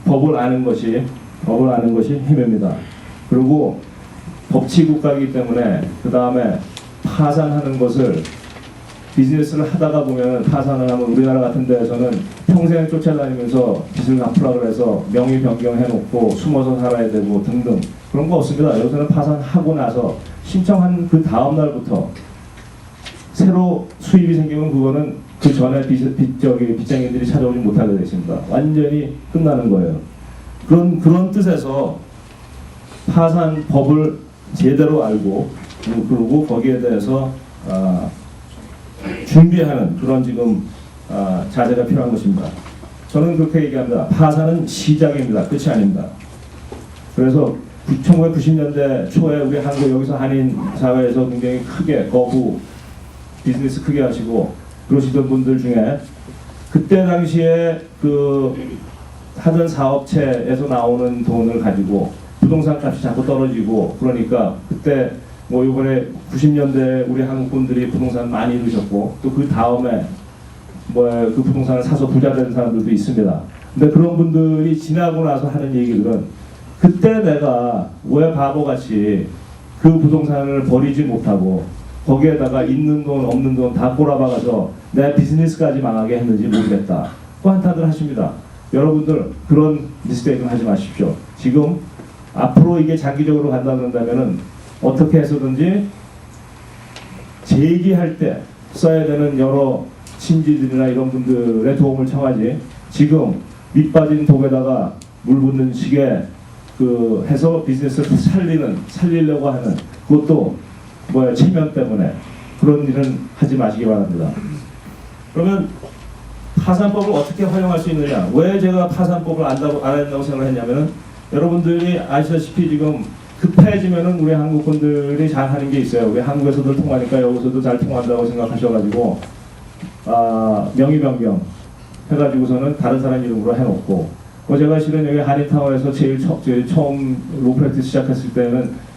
법을 아는 것이 힘입니다. 그리고 법치국가이기 때문에 그 다음에 파산하는 것을 비즈니스를 하다가 보면 파산을 하면 우리나라 같은 데에서는 평생 쫓아다니면서 빚을 갚으라고 해서 명의 변경해놓고 숨어서 살아야 되고 등등 그런 거 없습니다. 여기서는 파산하고 나서 신청한 그 다음 날부터 새로 수입이 생기면 그거는 그 전에 빚쟁이들이 찾아오지 못하게 되십니다. 완전히 끝나는 거예요. 그런 뜻에서 파산법을 제대로 알고 그리고 거기에 대해서 준비하는 그런 지금 자세가 필요한 것입니다. 저는 그렇게 얘기합니다. 파산은 시작입니다. 끝이 아닙니다. 그래서 1990년대 초에 우리 한국 여기서 한인 사회에서 굉장히 크게 거부 비즈니스 크게 하시고 그러시던 분들 중에 그때 당시에 그 하던 사업체에서 나오는 돈을 가지고 부동산 값이 자꾸 떨어지고 그러니까 그때 뭐 이번에 90년대 우리 한국 분들이 부동산 많이 이루셨고 또 그 다음에 뭐 그 부동산을 사서 부자 된 사람들도 있습니다. 근데 그런 분들이 지나고 나서 하는 얘기들은 그때 내가 왜 바보같이 그 부동산을 버리지 못하고 거기에다가 있는 돈 없는 돈 다 꼬라박아서 내 비즈니스까지 망하게 했는지 모르겠다. 또 한탄들 하십니다. 여러분들 그런 미스테이크는 하지 마십시오. 지금 앞으로 이게 장기적으로 간다 그런다면은 어떻게 해서든지 재기할 때 써야 되는 여러 신지들이나 이런 분들의 도움을 청하지 지금 밑빠진 독에다가 물 붓는 식의 그 해서 비즈니스를 살리려고 하는 그것도 뭐야 체면 때문에 그런 일은 하지 마시기 바랍니다. 그러면 파산법을 어떻게 활용할 수 있느냐? 왜 제가 파산법을 알아야 된다고 생각을 했냐면은 여러분들이 아시다시피 지금 급해지면은 우리 한국 분들이 잘 하는 게 있어요. 우리 한국에서도 통하니까 여기서도 잘 통한다고 생각하셔가지고 명의 변경 해가지고서는 다른 사람 이름으로 해놓고 제가 실은 여기 한인타운에서 제일 처음 로프랙티스 시작했을 때는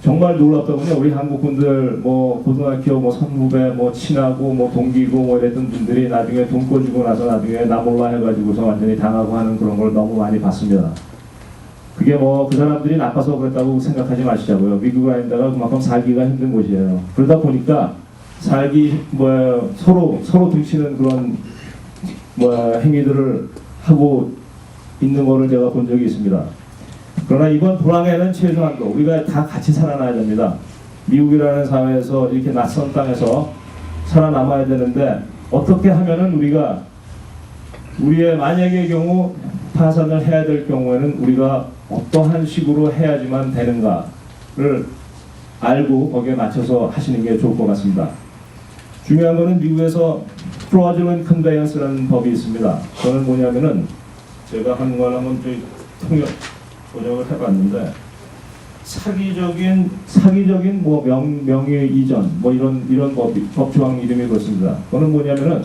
정말 놀랍더군요. 우리 한국 분들 뭐 고등학교 뭐 선후배 뭐 친하고 뭐 동기고 뭐 이랬던 분들이 나중에 돈 꿔주고 나서 나중에 나 몰라 해가지고서 완전히 당하고 하는 그런 걸 너무 많이 봤습니다. 그게 뭐 그 사람들이 나빠서 그랬다고 생각하지 마시자고요. 미국 아닌데가 그만큼 살기가 힘든 곳이에요. 그러다 보니까 살기 뭐 서로 등치는 그런 뭐 행위들을 하고 있는 거를 제가 본 적이 있습니다. 그러나 이번 불황에는 최소한도 우리가 다 같이 살아나야 됩니다. 미국이라는 사회에서 이렇게 낯선 땅에서 살아남아야 되는데 어떻게 하면은 우리가 우리의 만약의 경우 파산을 해야 될 경우에는 우리가 어떠한 식으로 해야지만 되는가를 알고 거기에 맞춰서 하시는 게 좋을 것 같습니다. 중요한 거는 미국에서 fraudulent conveyance라는 법이 있습니다. 그거는 뭐냐면은 제가 한국말 한번 통역 번역을 해봤는데 사기적인 뭐 명의 이전 뭐 이런 법 조항 이름이 그렇습니다. 그거는 뭐냐면은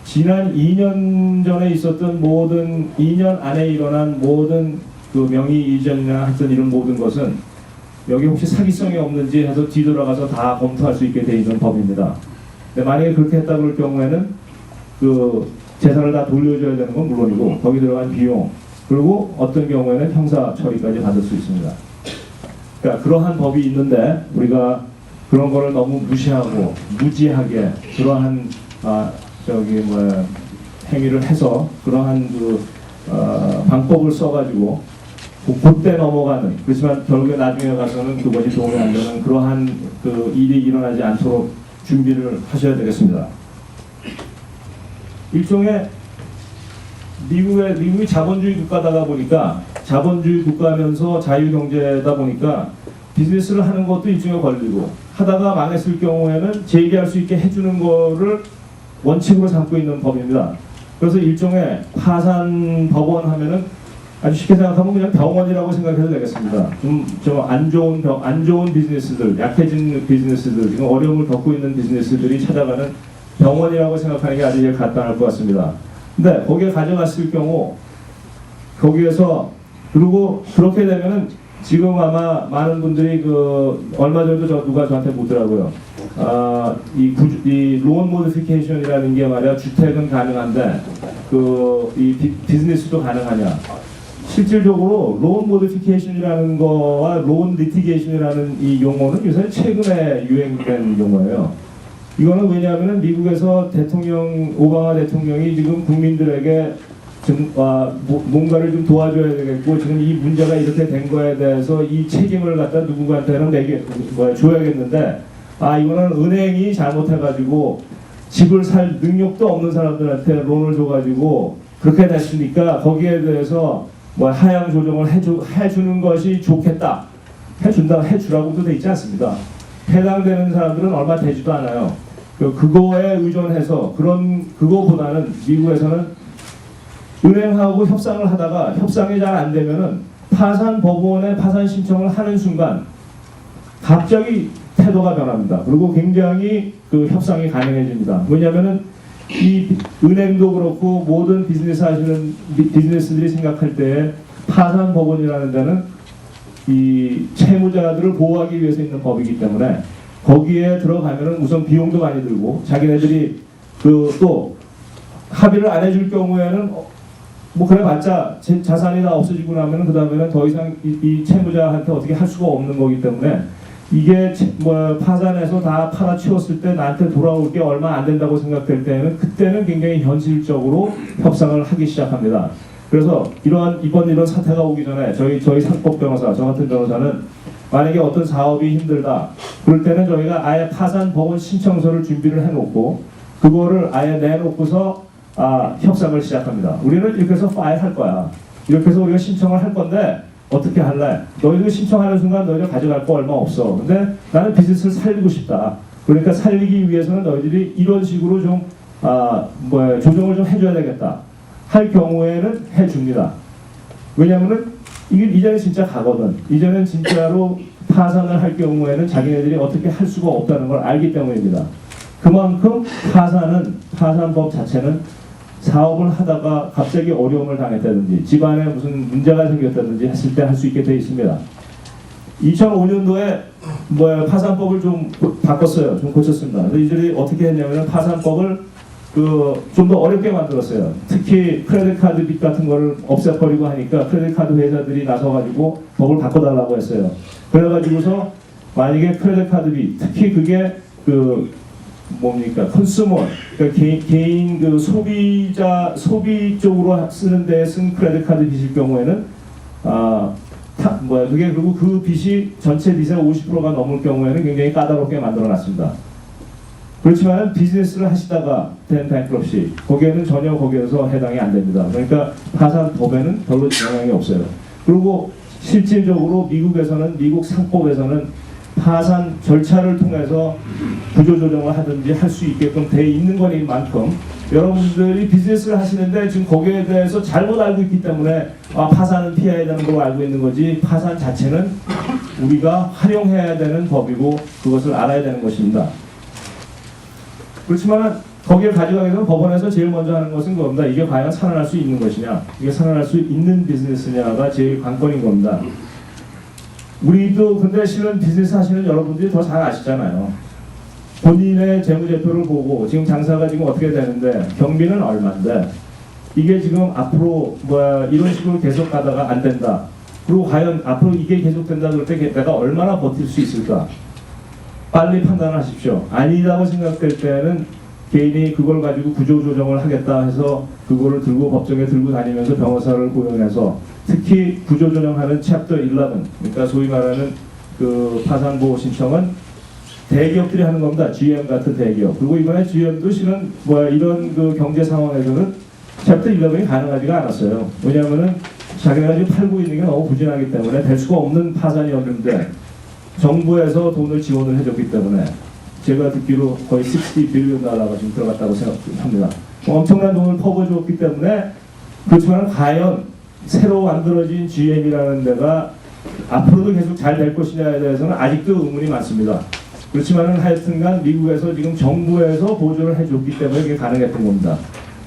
지난 2년 전에 있었던 모든 2년 안에 일어난 모든 그 명의 이전이나 하여튼 이런 모든 것은 여기 혹시 사기성이 없는지 해서 뒤돌아가서 다 검토할 수 있게 돼 있는 법입니다. 근데 만약에 그렇게 했다 그럴 경우에는 그 재산을 다 돌려줘야 되는 건 물론이고 거기 들어간 비용 그리고 어떤 경우에는 형사 처리까지 받을 수 있습니다. 그러니까 그러한 법이 있는데 우리가 그런 거를 너무 무시하고 무지하게 그러한 행위를 해서 그러한 방법을 써가지고 그때 넘어가는 그렇지만 결국에 나중에 가서는 그것이 도움이 안 되는 그러한 그 일이 일어나지 않도록 준비를 하셔야 되겠습니다. 일종의 미국이 자본주의 국가다가 보니까 자본주의 국가면서 자유경제다 보니까 비즈니스를 하는 것도 일종의 권리고 하다가 망했을 경우에는 재기할 수 있게 해주는 거를 원칙으로 삼고 있는 법입니다. 그래서 일종의 파산 법원 하면은 아주 쉽게 생각하면 그냥 병원이라고 생각해도 되겠습니다. 좀 안 좋은 비즈니스들, 약해진 비즈니스들, 지금 어려움을 겪고 있는 비즈니스들이 찾아가는 병원이라고 생각하는 게 아주 간단할 것 같습니다. 근데 거기에 가져갔을 경우 거기에서 그리고 그렇게 되면은 지금 아마 많은 분들이 얼마 전에도 누가 저한테 묻더라고요. 이 로언 모디피케이션이라는 게 말이야 주택은 가능한데 이 비즈니스도 가능하냐? 실질적으로 론 모디피케이션이라는 거와 론 리티게이션이라는 이 용어는 요새 최근에 유행된 용어예요. 이거는 왜냐하면 미국에서 오바마 대통령이 지금 국민들에게 좀 뭔가를 좀 도와줘야 되겠고, 지금 이 문제가 이렇게 된 거에 대해서 이 책임을 갖다 누구한테는 줘야겠는데, 이거는 은행이 잘못해가지고 집을 살 능력도 없는 사람들한테 론을 줘가지고 그렇게 됐으니까 거기에 대해서 하향 조정을 해주는 것이 좋겠다. 해주라고도 돼 있지 않습니다. 해당되는 사람들은 얼마 되지도 않아요. 그거에 의존해서 그거보다는 미국에서는 은행하고 협상을 하다가 협상이 잘 안 되면은 법원에 파산 신청을 하는 순간 갑자기 태도가 변합니다. 그리고 굉장히 협상이 가능해집니다. 왜냐하면은 이 은행도 그렇고 모든 비즈니스 하시는 비즈니스들이 생각할 때 파산 법원이라는 데는 이 채무자들을 보호하기 위해서 있는 법이기 때문에 거기에 들어가면은 우선 비용도 많이 들고, 자기네들이 또 합의를 안 해줄 경우에는 그래봤자 자산이 다 없어지고 나면은 그 다음에는 더 이상 이 채무자한테 어떻게 할 수가 없는 거기 때문에, 이게 파산해서 다 팔아치웠을 때 나한테 돌아올 게 얼마 안 된다고 생각될 때는 그때는 굉장히 현실적으로 협상을 하기 시작합니다. 그래서 이번 이런 사태가 오기 전에 저희 상법 변호사, 저 같은 변호사는 만약에 어떤 사업이 힘들다 그럴 때는 저희가 아예 파산 법원 신청서를 준비를 해놓고 그거를 아예 내놓고서 협상을 시작합니다. 우리는 이렇게 해서 파일할 거야. 이렇게 해서 우리가 신청을 할 건데 어떻게 할래? 너희들 신청하는 순간 너희들 가져갈 거 얼마 없어. 근데 나는 비즈니스를 살리고 싶다. 그러니까 살리기 위해서는 너희들이 이런 식으로 좀 조정을 좀 해줘야 되겠다 할 경우에는 해줍니다. 왜냐하면은 이게 이제는 진짜 가거든. 이제는 진짜로 파산을 할 경우에는 자기네들이 어떻게 할 수가 없다는 걸 알기 때문입니다. 그만큼 파산법 자체는 사업을 하다가 갑자기 어려움을 당했다든지 집안에 무슨 문제가 생겼다든지 했을 때 할 수 있게 되어 있습니다. 2005년도에 파산법을 좀 바꿨어요. 좀 고쳤습니다. 그래서 이들이 어떻게 했냐면 파산법을 좀 더 어렵게 만들었어요. 특히 크레딧 카드 빚 같은 거를 없애버리고 하니까 크레딧 카드 회사들이 나서가지고 법을 바꿔달라고 했어요. 그래가지고서 만약에 크레딧 카드 빚, 특히 그게 컨슈머, 그러니까 개인 소비 쪽으로 쓰는 데 쓴 크레딧 카드 빚일 경우에는 그리고 그 빚이 전체 빚의 50%가 넘을 경우에는 굉장히 까다롭게 만들어놨습니다. 그렇지만 비즈니스를 하시다가 된 뱅크럽시, 거기에는 전혀 거기에서 해당이 안 됩니다. 그러니까 파산법에는 별로 영향이 없어요. 그리고 실질적으로 미국 상법에서는 파산 절차를 통해서 구조조정을 하든지 할 수 있게끔 돼 있는 거인 만큼 여러분들이 비즈니스를 하시는데 지금 거기에 대해서 잘못 알고 있기 때문에 파산은 피해야 되는 걸로 알고 있는 거지, 파산 자체는 우리가 활용해야 되는 법이고 그것을 알아야 되는 것입니다. 그렇지만 거기에 가져가기 위해서 법원에서 제일 먼저 하는 것은 그겁니다. 이게 과연 살아날 수 있는 것이냐, 이게 살아날 수 있는 비즈니스냐가 제일 관건인 겁니다. 우리도 근데 실은 비즈니스 하시는 여러분들이 더 잘 아시잖아요. 본인의 재무제표를 보고 지금 장사가 지금 어떻게 되는데 경비는 얼마인데 이게 지금 앞으로 이런 식으로 계속 가다가 안 된다. 그리고 과연 앞으로 이게 계속 된다 그럴 때 내가 얼마나 버틸 수 있을까? 빨리 판단하십시오. 아니라고 생각될 때는 개인이 그걸 가지고 구조조정을 하겠다 해서 그거를 들고 법정에 들고 다니면서 변호사를 고용해서, 특히 구조조정하는 챕터 11, 그러니까 소위 말하는 파산보호 신청은 대기업들이 하는 겁니다. GM 같은 대기업. 그리고 이번에 GM도 실은 이런 경제 상황에서는 챕터 11이 가능하지가 않았어요. 왜냐하면은 자기네가 지금 팔고 있는 게 너무 부진하기 때문에 될 수가 없는 파산이었는데 정부에서 돈을 지원을 해줬기 때문에 제가 듣기로 거의 60 빌리언 달러가 지금 들어갔다고 생각합니다. 엄청난 돈을 퍼부어줬기 때문에. 그렇지만 과연 새로 만들어진 GM이라는 데가 앞으로도 계속 잘 될 것이냐에 대해서는 아직도 의문이 많습니다. 그렇지만은 하여튼간 미국에서 지금 정부에서 보조를 해줬기 때문에 이게 가능했던 겁니다.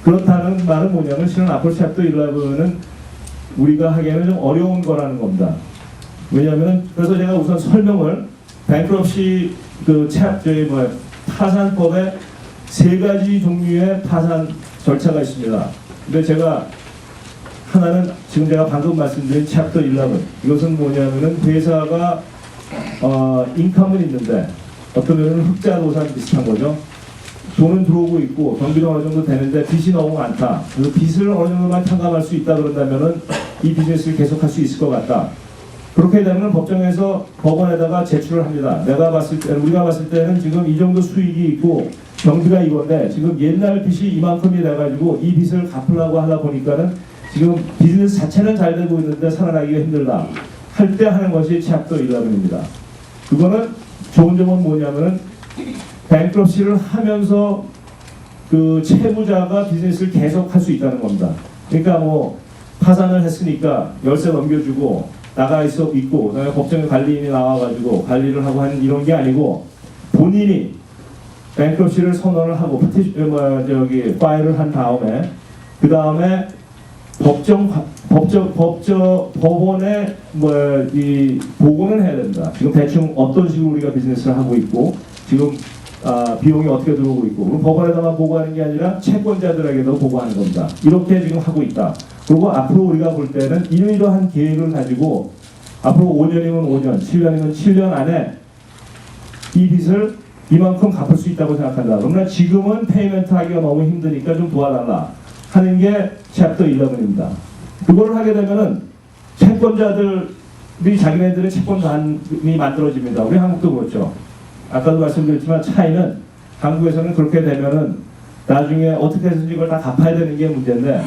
그렇다는 말은 뭐냐면 실은 앞으로 챕터 11은 우리가 하기에는 좀 어려운 거라는 겁니다. 왜냐하면 그래서 제가 우선 설명을 뱅크럽시 파산법에 3가지 종류의 파산 절차가 있습니다. 근데 제가 하나는 지금 제가 방금 말씀드린 챕터 11. 이것은 뭐냐면은 회사가 인컴은 있는데 어떤 면은 흑자도산 비슷한 거죠. 돈은 들어오고 있고 경비도 어느 정도 되는데 빚이 너무 많다. 그래서 빚을 어느 정도만 탕감할 수 있다 그런다면은 이 비즈니스를 계속할 수 있을 것 같다. 그렇게 되면 법정에서 법원에다가 제출을 합니다. 우리가 봤을 때는 지금 이 정도 수익이 있고 경비가 이건데 지금 옛날 빚이 이만큼이 돼가지고 이 빚을 갚으려고 하다 보니까는 지금 비즈니스 자체는 잘 되고 있는데 살아나기가 힘들다. 할 때 하는 것이 챕터 11입니다. 그거는 좋은 점은 뭐냐면은 뱅크럽시를 하면서 그 채무자가 비즈니스를 계속 할 수 있다는 겁니다. 그러니까 뭐 파산을 했으니까 열쇠 넘겨주고 나가 있고 그다음에 법정에 관리인이 나와가지고 관리를 하고 하는 이런 게 아니고 본인이 뱅크럽시를 선언을 하고 파일을 한 다음에 그 다음에 법원에 이 보고는 해야 된다. 지금 대충 어떤 식으로 우리가 비즈니스를 하고 있고 지금 비용이 어떻게 들어오고 있고 그럼 법원에다만 보고하는 게 아니라 채권자들에게도 보고하는 겁니다. 이렇게 지금 하고 있다. 그리고 앞으로 우리가 볼 때는 이러한 계획을 가지고 앞으로 5년이면 5년, 7년이면 7년 안에 이 빚을 이만큼 갚을 수 있다고 생각한다. 그러나 지금은 페이먼트 하기가 너무 힘드니까 좀 도와달라 하는 게 챕터 11입니다. 그거를 하게 되면은 채권자들이 자기네들의 채권단이 만들어집니다. 우리 한국도 그렇죠. 아까도 말씀드렸지만 차이는 한국에서는 그렇게 되면은 나중에 어떻게 해서든지 이걸 다 갚아야 되는 게 문제인데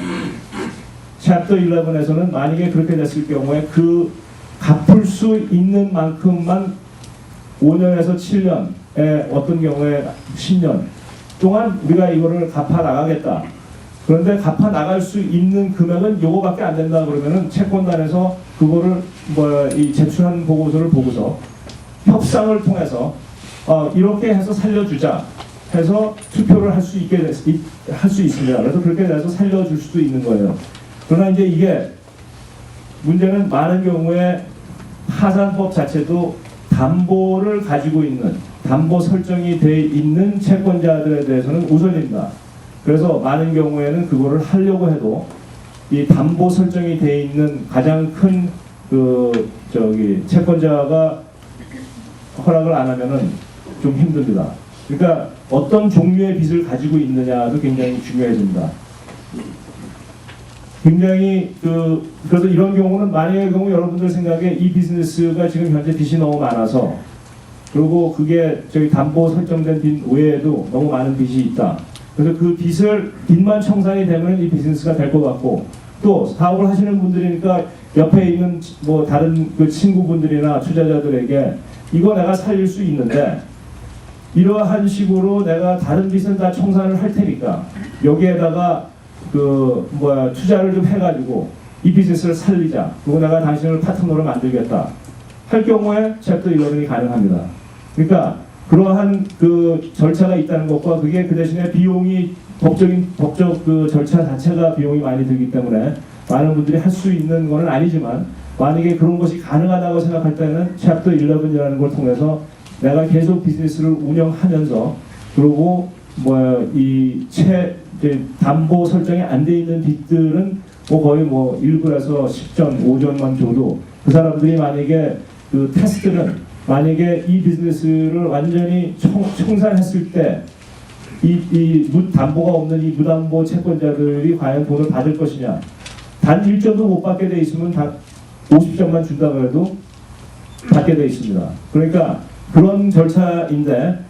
챕터 11에서는 만약에 그렇게 됐을 경우에 그 갚을 수 있는 만큼만 5년에서 7년에 어떤 경우에 10년 동안 우리가 이거를 갚아 나가겠다. 그런데 갚아 나갈 수 있는 금액은 요거밖에 안 된다 그러면은 채권단에서 그거를 이 제출한 보고서를 보고서 협상을 통해서 이렇게 해서 살려주자 해서 투표를 할 수 있습니다. 그래서 그렇게 돼서 살려줄 수도 있는 거예요. 그러나 이제 이게 문제는 많은 경우에 파산법 자체도 담보를 가지고 있는 담보 설정이 돼 있는 채권자들에 대해서는 우선입니다. 그래서 많은 경우에는 그거를 하려고 해도 이 담보 설정이 돼 있는 가장 큰 채권자가 허락을 안 하면은 좀 힘듭니다. 그러니까 어떤 종류의 빚을 가지고 있느냐도 굉장히 중요해집니다. 굉장히 그래서 이런 경우는 만약의 경우 여러분들 생각에 이 비즈니스가 지금 현재 빚이 너무 많아서 그리고 그게 저희 담보 설정된 빚 외에도 너무 많은 빚이 있다. 그래서 그 빚만 청산이 되면 이 비즈니스가 될 것 같고 또 사업을 하시는 분들이니까 옆에 있는 뭐 다른 그 친구분들이나 투자자들에게 이거 내가 살릴 수 있는데 이러한 식으로 내가 다른 빚은 다 청산을 할 테니까 여기에다가 투자를 좀 해가지고 이 비즈니스를 살리자. 그리고 내가 당신을 파트너로 만들겠다. 할 경우에 챕터 11이 가능합니다. 그러니까 그러한 절차가 있다는 것과 그게 그 대신에 비용이 법적 절차 자체가 비용이 많이 들기 때문에 많은 분들이 할 수 있는 건 아니지만 만약에 그런 것이 가능하다고 생각할 때는 챕터 11이라는 걸 통해서 내가 계속 비즈니스를 운영하면서 그리고 담보 설정이 안 돼 있는 빚들은 거의 1불에서 10전, 5전만 줘도 그 사람들이 만약에 테스트는 만약에 이 비즈니스를 완전히 청산했을 때 이 담보가 없는 이 무담보 채권자들이 과연 돈을 받을 것이냐. 단 1점도 못 받게 돼 있으면 50점만 준다고 해도 받게 돼 있습니다. 그러니까 그런 절차인데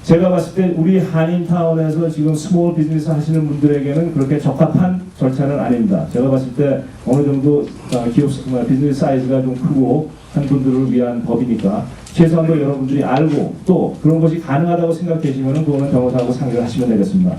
제가 봤을 때 우리 한인타운에서 지금 스몰 비즈니스 하시는 분들에게는 그렇게 적합한 절차는 아닙니다. 제가 봤을 때 어느 정도 기업 비즈니스 사이즈가 좀 크고 한 분들을 위한 법이니까 최소한도 여러분들이 알고 또 그런 것이 가능하다고 생각되시면 그거는 변호사하고 상의를 하시면 되겠습니다.